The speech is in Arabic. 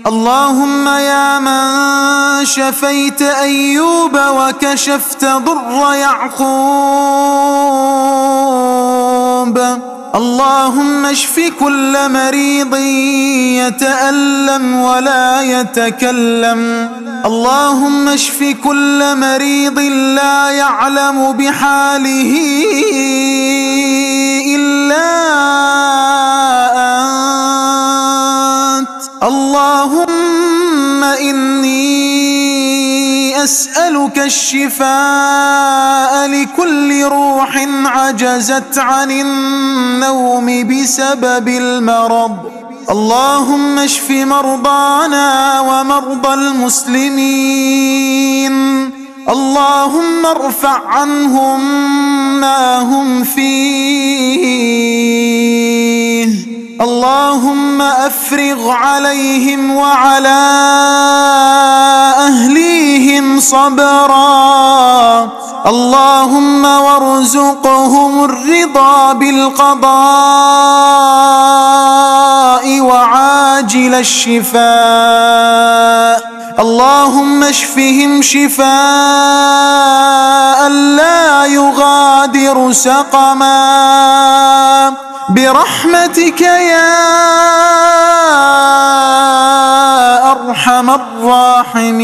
اللهم يا من شفيت أيوب وكشفت ضر يعقوب، اللهم اشف كل مريض يتألم ولا يتكلم، اللهم اشف كل مريض لا يعلم بحاله إلا أنت. اللهم إني أسألك الشفاء لكل روح عجزت عن النوم بسبب المرض. اللهم اشف مرضانا ومرضى المسلمين، اللهم ارفع عنهم ما هم فيه، اللهم أفرغ عليهم وعلى أهليهم صبرا، اللهم وارزقهم الرضا بالقضاء وعاجل الشفاء، اللهم اشفهم شفاء لا يغادر سقما برحمتك يا أرحم الراحمين.